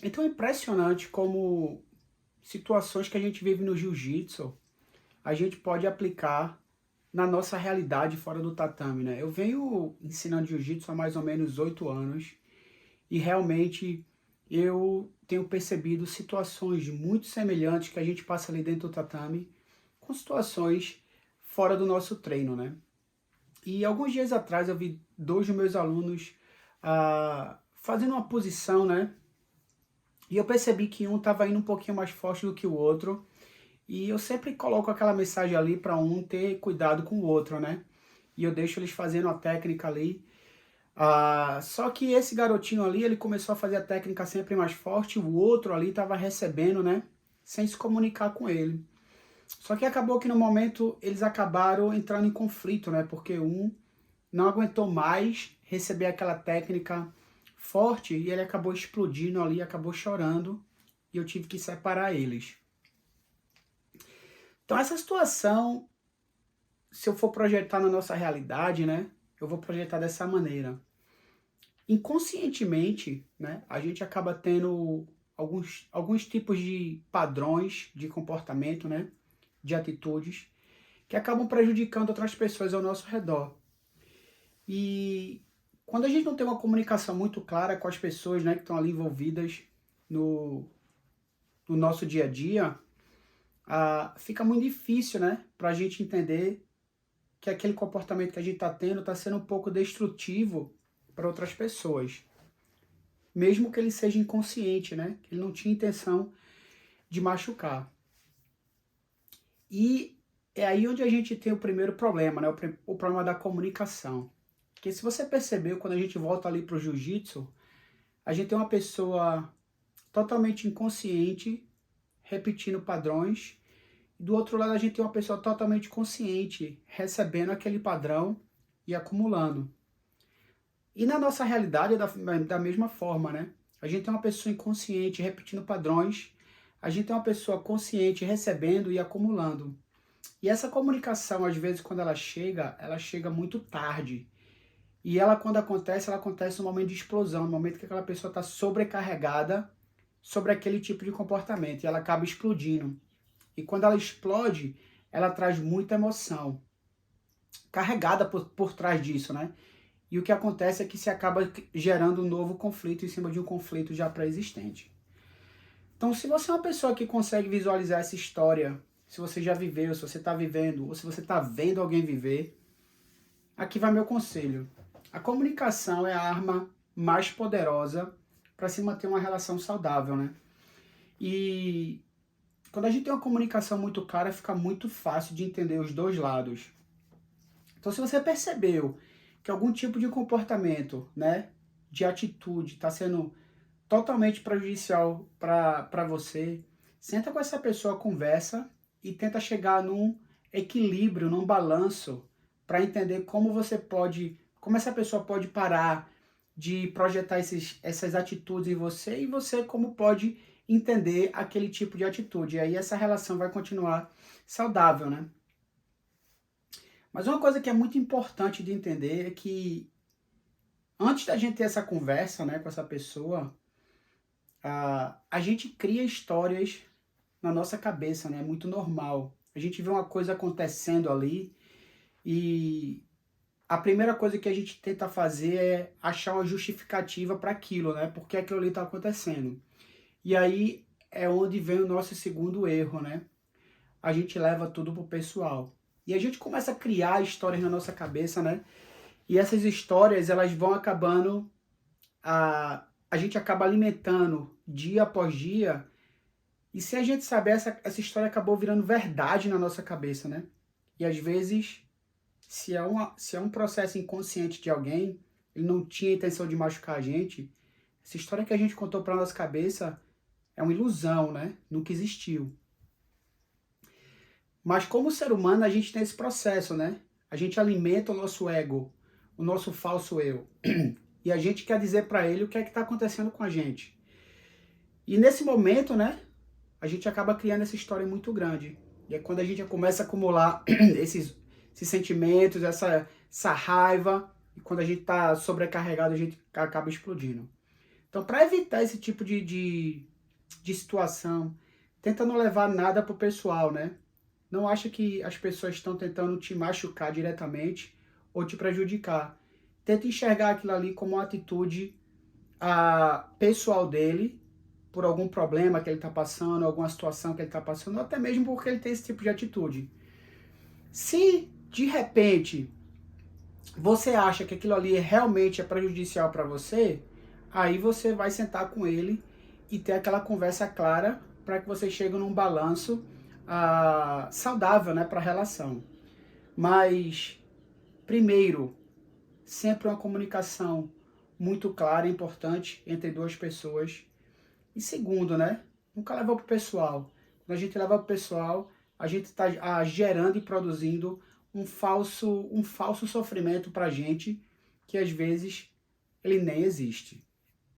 Então é impressionante como situações que a gente vive no jiu-jitsu, a gente pode aplicar na nossa realidade fora do tatame, né? Eu venho ensinando jiu-jitsu há mais ou menos 8 anos e realmente eu tenho percebido situações muito semelhantes que a gente passa ali dentro do tatame com situações fora do nosso treino, né? E alguns dias atrás eu vi dois dos meus alunos fazendo uma posição, né? E eu percebi que um estava indo um pouquinho mais forte do que o outro. E eu sempre coloco aquela mensagem ali para um ter cuidado com o outro, né? E eu deixo eles fazendo a técnica ali. Só que esse garotinho ali, ele começou a fazer a técnica sempre mais forte, o outro ali estava recebendo, né? Sem se comunicar com ele. Só que acabou que no momento eles acabaram entrando em conflito, né? Porque um não aguentou mais receber aquela técnica forte e ele acabou explodindo ali, acabou chorando e eu tive que separar eles. Então essa situação, se eu for projetar na nossa realidade, né, eu vou projetar dessa maneira. Inconscientemente, né, a gente acaba tendo alguns tipos de padrões de comportamento, né, de atitudes, que acabam prejudicando outras pessoas ao nosso redor. E quando a gente não tem uma comunicação muito clara com as pessoas, né, que estão ali envolvidas no, no nosso dia a dia, fica muito difícil, né, para a gente entender que aquele comportamento que a gente está tendo está sendo um pouco destrutivo para outras pessoas. Mesmo que ele seja inconsciente, né, que ele não tinha intenção de machucar. E é aí onde a gente tem o primeiro problema, né, o problema da comunicação. Porque se você percebeu, quando a gente volta ali para o jiu-jitsu, a gente tem uma pessoa totalmente inconsciente, repetindo padrões. E do outro lado, a gente tem uma pessoa totalmente consciente, recebendo aquele padrão e acumulando. E na nossa realidade é da mesma forma, né? A gente tem uma pessoa inconsciente repetindo padrões, a gente tem uma pessoa consciente recebendo e acumulando. E essa comunicação, às vezes, quando ela chega muito tarde. E ela, quando acontece, ela acontece no momento de explosão, no momento que aquela pessoa está sobrecarregada sobre aquele tipo de comportamento e ela acaba explodindo. E quando ela explode, ela traz muita emoção, carregada por trás disso, né? E o que acontece é que se acaba gerando um novo conflito em cima de um conflito já pré-existente. Então, se você é uma pessoa que consegue visualizar essa história, se você já viveu, se você está vivendo, ou se você está vendo alguém viver, aqui vai meu conselho. A comunicação é a arma mais poderosa para se manter uma relação saudável, né? E quando a gente tem uma comunicação muito clara, fica muito fácil de entender os dois lados. Então, se você percebeu que algum tipo de comportamento, né, de atitude está sendo totalmente prejudicial para você, senta com essa pessoa, conversa e tenta chegar num equilíbrio, num balanço, para entender como essa pessoa pode parar de projetar essas atitudes em você e você como pode entender aquele tipo de atitude. E aí essa relação vai continuar saudável, né? Mas uma coisa que é muito importante de entender é que antes da gente ter essa conversa, né, com essa pessoa, a gente cria histórias na nossa cabeça, né? É muito normal. A gente vê uma coisa acontecendo ali e a primeira coisa que a gente tenta fazer é achar uma justificativa para aquilo, né? Porque aquilo ali está acontecendo. E aí é onde vem o nosso segundo erro, né? A gente leva tudo pro pessoal. E a gente começa a criar histórias na nossa cabeça, né? E essas histórias, elas vão acabando, a gente acaba alimentando dia após dia. E sem a gente saber, essa história acabou virando verdade na nossa cabeça, né? E às vezes, se é um processo inconsciente de alguém, ele não tinha intenção de machucar a gente, essa história que a gente contou para nossa cabeça é uma ilusão, né? Nunca existiu. Mas como ser humano, a gente tem esse processo, né? A gente alimenta o nosso ego, o nosso falso eu. E a gente quer dizer para ele o que é que está acontecendo com a gente. E nesse momento, né, a gente acaba criando essa história muito grande. E é quando a gente começa a acumular esses sentimentos, essa raiva, e quando a gente está sobrecarregado, a gente acaba explodindo. Então, para evitar esse tipo de situação, tenta não levar nada pro pessoal, né? Não acha que as pessoas estão tentando te machucar diretamente ou te prejudicar. Tenta enxergar aquilo ali como uma atitude pessoal dele, por algum problema que ele está passando, alguma situação que ele está passando, ou até mesmo porque ele tem esse tipo de atitude. Se, de repente, você acha que aquilo ali realmente é prejudicial para você, aí você vai sentar com ele e ter aquela conversa clara para que você chegue num balanço saudável, né, para a relação. Mas, primeiro, sempre uma comunicação muito clara e importante entre duas pessoas. E segundo, né, nunca leva para o pessoal. Quando a gente leva para o pessoal, a gente está gerando e produzindo um falso sofrimento para a gente, que às vezes ele nem existe.